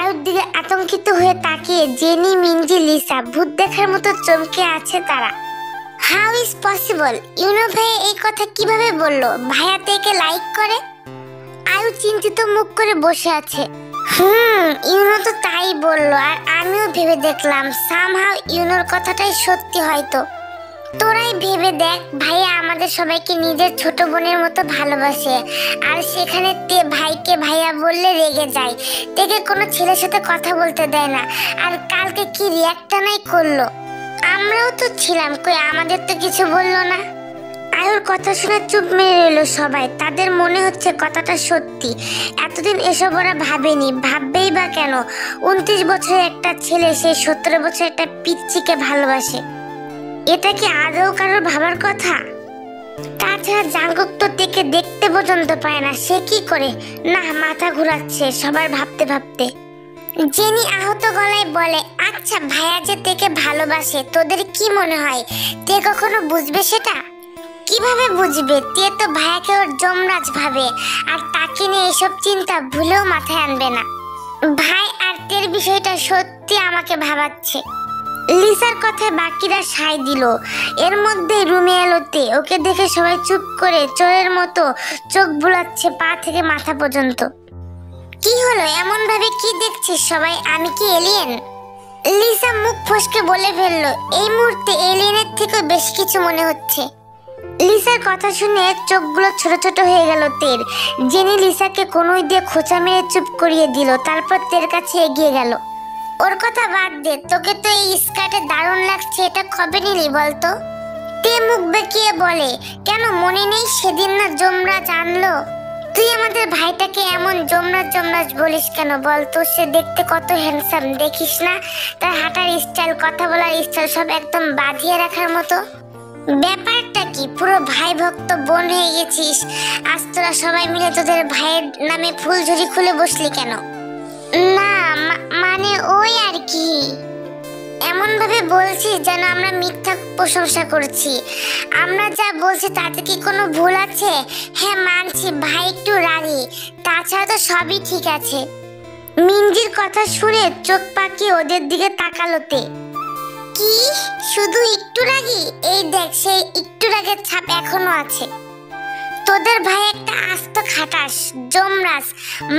আয়ুর দিকে আতঙ্কিত হয়ে তাকিয়ে জেনি, মিঞ্জি, লিসা ভূত দেখার মতো চমকে আছে তারা। How is possible? ইউনো ভাইয়া এই কথা কিভাবে বললো? ভাইয়া তো একে লাইক করে। আয়ু চিন্তিত মুখ করে বসে আছে। ইউনো তো তাই বললো, আর আমিও ভেবে দেখলাম সামহাউ ইউনোর কথাটাই সত্যি হয়তো। তোরাই ভেবে দেখ, ভাইয়া আমাদের সবাইকে নিজের ছোট বোনের মতো ভালোবাসে, আর সেখানে তে ভাইকে ভাইয়া বললে রেগে যায়, তেকে কোনো ছেলের সাথে কথা বলতে দেয় না। আর কালকে কি রিয়াক্টটা নাই করলো, আমরাও তো ছিলাম, কই আমাদের তো কিছু বললো না। আয়ুর কথা শুনে চুপ মেরে রইল সবাই। তাদের মনে হচ্ছে কথাটা সত্যি। এতদিন এসব ওরা ভাবেনি, ভাববেই বা কেন? 29 বছরের একটা ছেলে সে 17 বছরের একটা পিচ্চিকে ভালোবাসে, এটা কি আদৌ কারোর ভাবার কথা? তাছাড়া জাঙ্কুক তো তেকে দেখতে পর্যন্ত পায় না, সে কি করে? না, মাথা ঘুরাচ্ছে সবার ভাবতে ভাবতে। জেনি আহত গলায় বলে, আচ্ছা ভাইয়া যে তেকে ভালোবাসে, তোদের কি মনে হয় তে কখনো বুঝবে সেটা? কিভাবে বুঝবে? তে তো ভাইয়াকে ওর যমরাজ ভাবে, আর তাকে নিয়ে এসব চিন্তা ভুলেও মাথায় আনবে না। ভাই আর তের বিষয়টা সত্যি আমাকে ভাবাচ্ছে। লিসার কথায় বাকিরা সায় দিল। এর মধ্যে রুমে এলো তে। ওকে দেখে সবাই চুপ করে চোরের মতো চোখ বুলাচ্ছে পা থেকে মাথা পর্যন্ত। কি হলো, এমন ভাবে কি দেখছিস সবাই? আমি কি এলিয়েন? লিসা মুখ ফসকে বলে ফেললো। এই মুহূর্তে এলিয়েনের থেকে বেশি কিছু মনে হচ্ছে। লিসার কথা শুনে চোখগুলো ছোট ছোট হয়ে গেল তের। জেনি লিসাকে কোনোই দিয়ে খোঁচা মেরে চুপ করিয়ে দিল, তারপর তের কাছে এগিয়ে গেল। ওর কথা বাদ দে, তোকে তো এই স্কার্টে দারুণ লাগছে, এটা কবে নিলি বলতো? তে মুখ বেঁকিয়ে বলে, কেন মনে নেই সেদিন না যমরাজ আনলো? তুই আমাদের ভাইটাকে এমন যমরাজ যমরাজ বলিস কেন বলতো? সে দেখতে কত হ্যান্ডসাম, দেখিস না তার হাঁটার স্টাইল, কথা বলার স্টাইল সব একদম বাঁধিয়ে রাখার মতো। ব্যাপারটা কি? পুরো ভাই ভক্ত বোন হয়ে গেছিস। আজ তোরা সবাই মিলে তোদের ভাইয়ের নামে ফুলঝুরি খুলে বসলি কেন? না মানে ওই আর কি, এমন ভাবে বলছিস যেন আমরা মিথ্যা প্রশংসা করছি। আমরা যা বলছি তাতে কি কোনো ভুল আছে? হ্যাঁ মানছি ভাই একটু রাগী, তাছাড়া তো সবই ঠিক আছে। মিঞ্জির কথা শুনে চোখ পাকিয়ে ওদের দিকে তাকালো তে। কি শুধু একটু রাগী? এই দেখ সেই একটু রাগের ছাপ এখনো আছে। তোদের ভাই একটা আস্ত খাটাস, যমরাজ,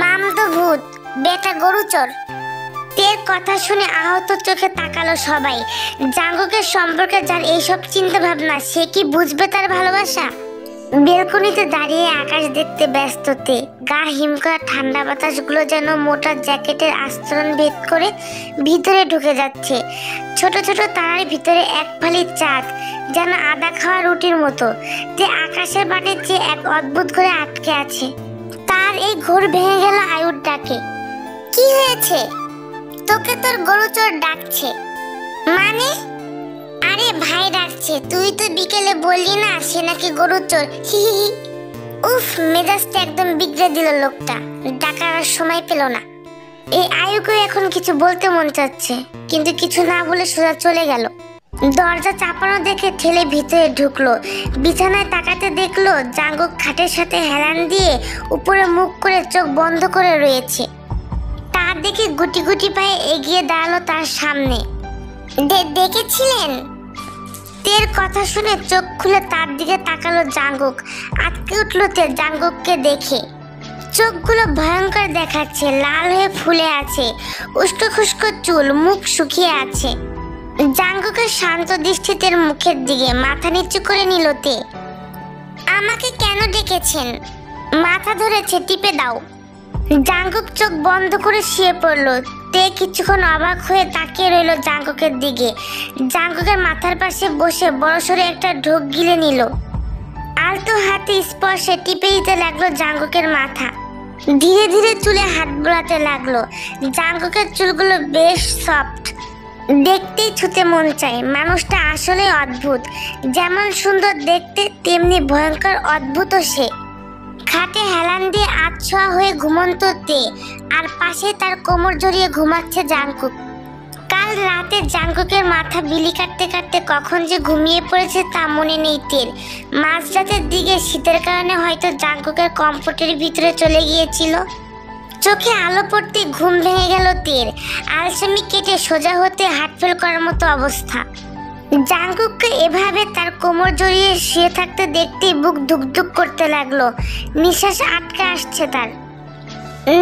মামদো ভূত, বেটা গরুচোর। তের কথা শুনে আহত চোখে তাকালো সবাই। জাঙ্গুকের সম্পর্কে যার এইসব চিন্তা ভাবনা, সে কি বুঝবে তার ভালোবাসা? বেলকনিতে দাঁড়িয়ে আকাশ দেখতে ব্যস্ত তে। গা হিম করা ঠান্ডা বাতাসগুলো যেন মোটা জ্যাকেটের আস্তরণ ভেদ করে ভিতরে ঢুকে যাচ্ছে। ছোট ছোট তারার ভিতরে এক ফালি চাঁদ, যেন আদা খাওয়া রুটির মতো। তে আকাশের বাটের চেয়ে এক অদ্ভুত করে আটকে আছে। তার এই ঘোর ভেঙে গেল আয়ুর ডাকে। কি হয়েছে? তোকে তোর গরুচোর ডাকছে। মানে? আরে ভাই ডাকছে। তুই তো বিকেলে বললি না সে নাকি গরুচোর। হি হি হি। উফ, মেজাজটা একদম বিগড়ে দিল লোকটা। ডাকার সময় পেল না। এই আয়ুকে এখন কিছু বলতে মন চাচ্ছে, কিন্তু কিছু না বলে সোজা চলে গেল। দরজা চাপানো দেখে ঠেলে ভিতরে ঢুকলো। বিছানায় তাকাতে দেখলো জাঙ্গুক খাটের সাথে হেলান দিয়ে উপরে মুখ করে চোখ বন্ধ করে রয়েছে। তার দেখে গুটি গুটি পায়ে এগিয়ে দাঁড়ালো তার সামনে। দেখেছিলেন? তের কথা শুনে চোখ খুলে তার দিকে তাকালো জাঙ্গুক। আটকে উঠলো তে জাঙ্গুককে দেখে। চোখগুলো ভয়ঙ্কর দেখাচ্ছে, লাল হয়ে ফুলে আছে, উস্কো খুস্কো চুল, মুখ শুকিয়ে আছে। জাঙ্গুকের শান্ত দৃষ্টিতে মুখের দিকে মাথা নিচু করে নিল তে। আমাকে কেন ডেকেছেন? মাথা ধরেছে, টিপে দাও। জাঙ্গুক চোখ বন্ধ করে শুয়ে পড়লো। তে কিছুক্ষণ অবাক হয়ে তাকিয়ে রইল জাঙ্গুকের দিকে। জাঙ্গুকের মাথার পাশে বসে বড়সড় একটা ঢোক গিলে নিল। আলতো হাতে স্পর্শে টিপে দিতে লাগলো জাঙ্গুকের মাথা। ধীরে ধীরে চুলে হাত বোলাতে লাগলো। জাঙ্গুকের চুলগুলো বেশ সফট, দেখতেই ছুতে মন চায়। মানুষটা আসলে অদ্ভুত, যেমন সুন্দর দেখতে তেমনি ভয়ঙ্কর অদ্ভুতও সে। খাটে হেলান দিয়ে আচ্ছা হয়ে ঘুমন্ত তে, আর পাশে তার কোমর জড়িয়ে ঘুমাচ্ছে জাঙ্কুক। কাল রাতে জাঙ্কুকের মাথা বিলি কাটতে কাটতে কখন যে ঘুমিয়ে পড়েছে তা মনে নেই তের। মাঝরাতের দিকে শীতের কারণে হয়তো জাঙ্কুকের কম্ফোর্টের ভিতরে চলে গিয়েছিল। চোখে আলো পড়তে ঘুম ভেঙে গেল তের। আলসেমি কেটে সোজা হতে হার্টফেল করার মতো অবস্থা। জাঙ্কুককে এভাবে তার কোমর জড়িয়ে শুয়ে থাকতে দেখতেই বুক ধুকধুক করতে লাগলো। নিঃশ্বাস আটকে আসছে তার।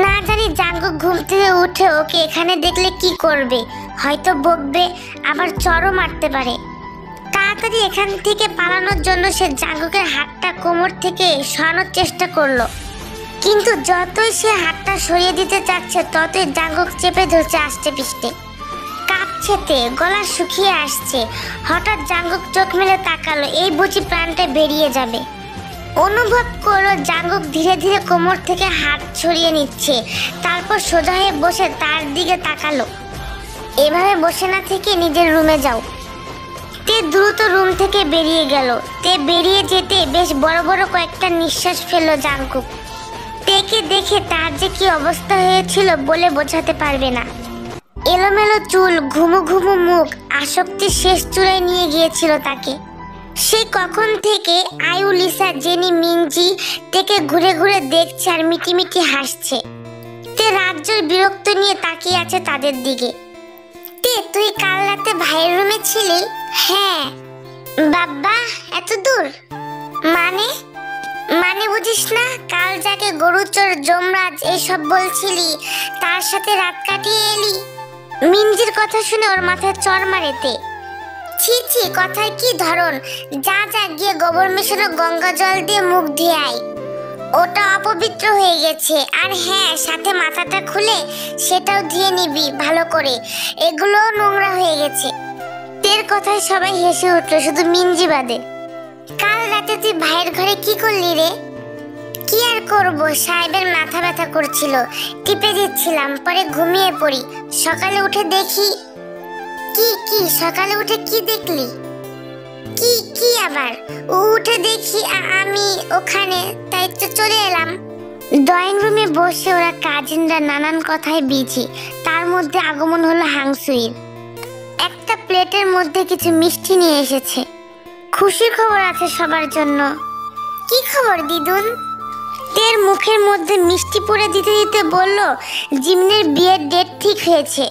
না জানি জাঙ্কুক ঘুম থেকে উঠে ওকে এখানে দেখলে কি করবে। হয়তো বকবে, আবার চড়ও মারতে পারে। তাড়াতাড়ি এখান থেকে পালানোর জন্য সে জাঙ্কুকের হাতটা কোমর থেকে সরানোর চেষ্টা করলো, কিন্তু যতই সে হাতটা সরিয়ে দিতে চাচ্ছে ততই জাঙ্কুক চেপে ধরছে আষ্টে পিষ্টে। কাঁপছেতে গলা শুকিয়ে আসছে। হঠাৎ জাঙ্কুক চোখ মেলে তাকালো, এই বুঝি প্রাণটা বেরিয়ে যাবে। অনুভব করলো জাঙ্কুক ধীরে ধীরে কোমর থেকে হাত সরিয়ে নিচ্ছে। তারপর সোজা হয়ে বসে তার দিকে তাকালো। এভাবে বসে না থেকে নিজের রুমে যাও। তে দ্রুত রুম থেকে বেরিয়ে গেল। তে বেরিয়ে যেতে বেশ বড় বড় কয়েকটা নিঃশ্বাস ফেললো জাঙ্কুক। তেকে দেখে তার যে কি অবস্থা হয়েছিল বলে বোঝাতে পারবে না। এলোমেলো চুল, ঘুমু ঘুমু মুখ, আসক্তির শেষ চূড়ায় নিয়ে গিয়েছিল তাকে। সে কখন থেকে আয়ু, লিসা, জেনি, মিনজি তেকে ঘুরে ঘুরে দেখছে আর মিটিমিটি হাসছে। তে রাজ্যের বিরক্ত নিয়ে তাকিয়ে আছে তাদের দিকে। তে তুই কাল রাতে ভাইয়ের রুমে ছিলি? হ্যাঁ। বাবা এত দূর? মানে বুঝিস না? কাল যাকে গরুচোর, যমরাজ এইসব বলছিলি তার সাথে রাত কাটিয়ে এলি? মিনজির কথা শুনে ওর মাথায় চড় মারেতে। ছি ছি, কথার কি ধরন! যা যা গিয়ে গোবর মেশানো গঙ্গা জল দিয়ে মুখ ধুয়ে আয়, ওটা অপবিত্র হয়ে গেছে। আর হ্যাঁ, সাথে মাথাটা খুলে সেটাও ধুয়ে নিবি ভালো করে, এগুলো নোংরা হয়ে গেছে। তের কথায় সবাই হেসে উঠলো, শুধু মিনজি বাদে। কাল রাতে তুই ভাইয়ের ঘরে কি করলি রে? কি আর করব, সাহেবের মাথা ব্যথা করছিল, টিপে দিচ্ছিলাম, পরে ঘুমিয়ে পড়ি। সকালে উঠে দেখি। কি সকালে উঠে কি দেখলি? কি আবার? উঠে দেখি আমি ওখানে, তাই তো চলে এলাম। ড্রয়িং রুমে বসে ওরা কাজিনরা নানান কথায় বিজি। তার মধ্যে আগমন হলো হাংসুইর। একটা প্লেটের মধ্যে কিছু মিষ্টি নিয়ে এসেছে। খুশির খবর আছে সবার জন্য। কি খবর দিদুন? তের মুখের মধ্যে মিষ্টি পুরে দিতে দিতে বলল, জিমিনের বিয়ের ডেট ঠিক হয়েছে।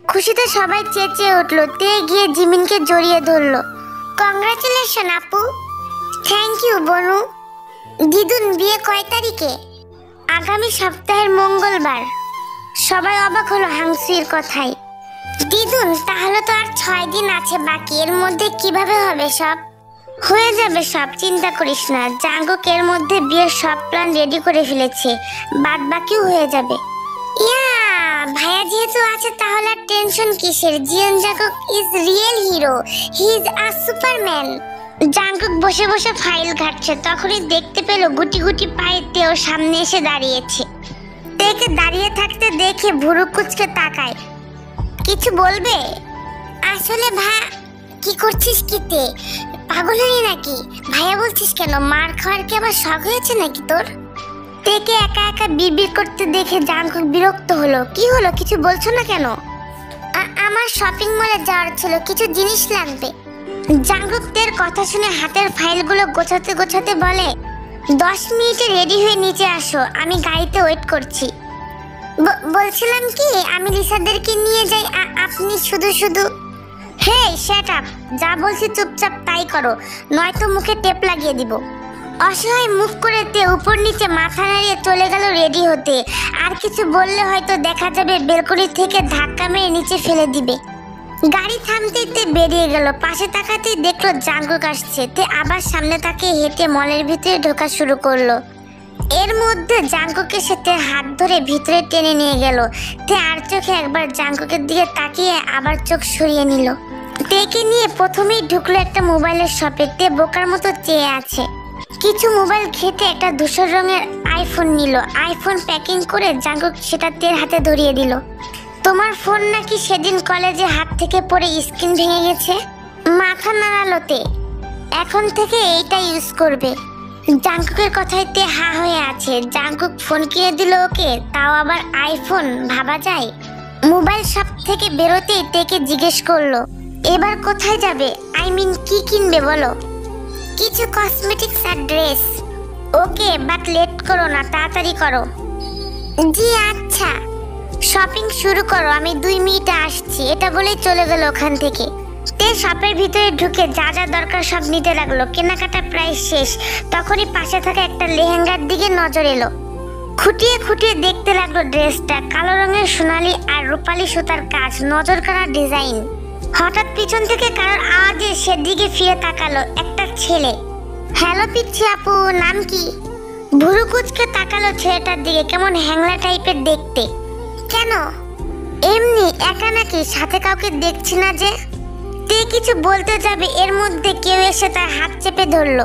খুশিতে সবাই চেঁচিয়ে উঠল। তে গিয়ে জিমিনকে জড়িয়ে ধরল। কংগ্রাচুলেশন আপু। থ্যাংক ইউ বনু। দিদুন বিয়ে কয় তারিখে? আগামী সপ্তাহের মঙ্গলবার। সবাই অবাক হলো হাংসুইর কথায়। দিদুন তাহলে তো আর 6 দিন আছে বাকি, এর মধ্যে কিভাবে হবে সব? হয়ে যাবে সব, চিন্তা করিস না। জাঙ্কুক এর মধ্যে বিয়ের সব প্ল্যান রেডি করে ফেলেছে, বাদ বাকিও হয়ে যাবে। ইয়া, ভাইয়া যেহেতু আছে তাহলে আর টেনশন কিসের? Jeon Jungkook is real hero, he is a superman. Jungkook বসে বসে ফাইল ঘাটছে, তখনই দেখতে পেল গুটি গুটি পায়ে তেও সামনে এসে দাঁড়িয়েছে। তেকে দাঁড়িয়ে থাকতে দেখে ভুরু কুচকে তাকায়। কিছু বলবে? আসলে কি করছিস? কিতে পাগল হলি নাকি? ভাইয়া বলছিস কেন? মার খাওয়ার কি আবার শখ হয়েছে নাকি তোর? তেকে একা একা বিড়বিড় করতে দেখে জাঙ্কুক বিরক্ত হলো। কি হলো, কিছু বলছো না কেন? আমার শপিং মলে যাওয়ার ছিল, কিছু জিনিস লাগবে। জাঙ্কুক তের কথা শুনে হাতের ফাইলগুলো গোছাতে গোছাতে বলে, 10 মিনিটে রেডি হয়ে নিচে আসো, আমি গাড়িতে ওয়েট করছি। বলছিলাম কি, আমি লিসাদেরকে নিয়ে যাই, আপনি শুধু শুধু। হেই শ্যাট আপ, যা বলছি চুপচাপ তাই করো, নয়তো মুখে টেপ লাগিয়ে দিব। অসহায় মুখ করে তে উপর নিচে মাথা নাড়িয়ে চলে গেল রেডি হতে। আর কিছু বললে হয়তো দেখা যাবে বেলকনি থেকে ধাক্কা মেরে নিচে ফেলে দিবে। গাড়ি থামতেই তে বেরিয়ে গেল। পাশে তাকাতেই দেখলো জাঙ্কুক আসছে। তে আবার সামনে তাকে হেঁটে মলের ভিতরে ঢোকা শুরু করলো। এর মধ্যে জাঙ্কুকের সাথে হাত ধরে ভিতরে টেনে নিয়ে গেল। তে আর চোখে একবার জাঙ্কুকের দিকে তাকিয়ে আবার চোখ সরিয়ে নিল। তেকে নিয়ে প্রথমেই ঢুকলো একটা মোবাইলের শপে। তে বোকার মতো চেয়ে আছে। কিছু মোবাইল ঘেটে একটা ধূসর রঙের আইফোন নিল। আইফোন প্যাকিং করে জাঙ্কুক সেটা তের হাতে ধরিয়ে দিল। তোমার ফোন নাকি সেদিন কলেজে হাত থেকে পড়ে স্ক্রিন ভেঙে গেছে? মাথা নাড়ালো তে। এখন থেকে এইটা ইউজ করবে। জাঙ্কুকের কথায় তে হা হয়ে আছে। জাঙ্কুক ফোন কিনে দিল ওকে, তাও আবার আইফোন, ভাবা যায়? মোবাইল শপ থেকে বেরোতেই তেকে জিজ্ঞেস করলো, এবার কোথায় যাবে? কি কিনবে বলো? কিছু কসমেটিক্স আর ড্রেস। ওকে, বাট লেট করো না, তাড়াতাড়ি করো। জি আচ্ছা, শপিং শুরু করো, আমি 2 মিনিটে আসছি, এটা বলেই চলে গেল ওখান থেকে। তে শপের ভিতরে ঢুকে যা যা দরকার সব নিতে লাগলো। কেনাকাটা প্রায় শেষ, তখনই পাশে থাকা একটা লেহেঙ্গার দিকে নজর এলো। খুঁটিয়ে খুঁটিয়ে দেখতে লাগলো ড্রেসটা, কালো রঙের সোনালি আর রূপালি সুতার কাজ, নজর কাড়া ডিজাইন। হঠাৎ পিছন থেকে কারোর আওয়াজে সেদিকে ফিরে তাকালো একটা ছেলে। হ্যালো পিচ্ছি আপু, নাম কি? ভুরু কুচকে তাকালো ছেলেটার দিকে, কেমন হ্যাংলা টাইপের দেখতে। কেন? এমনি, একা নাকি? সাথে কাউকে দেখছি না যে। তে কিছু বলতে যাবে, এর মধ্যে কেউ এসে তার হাত চেপে ধরলো।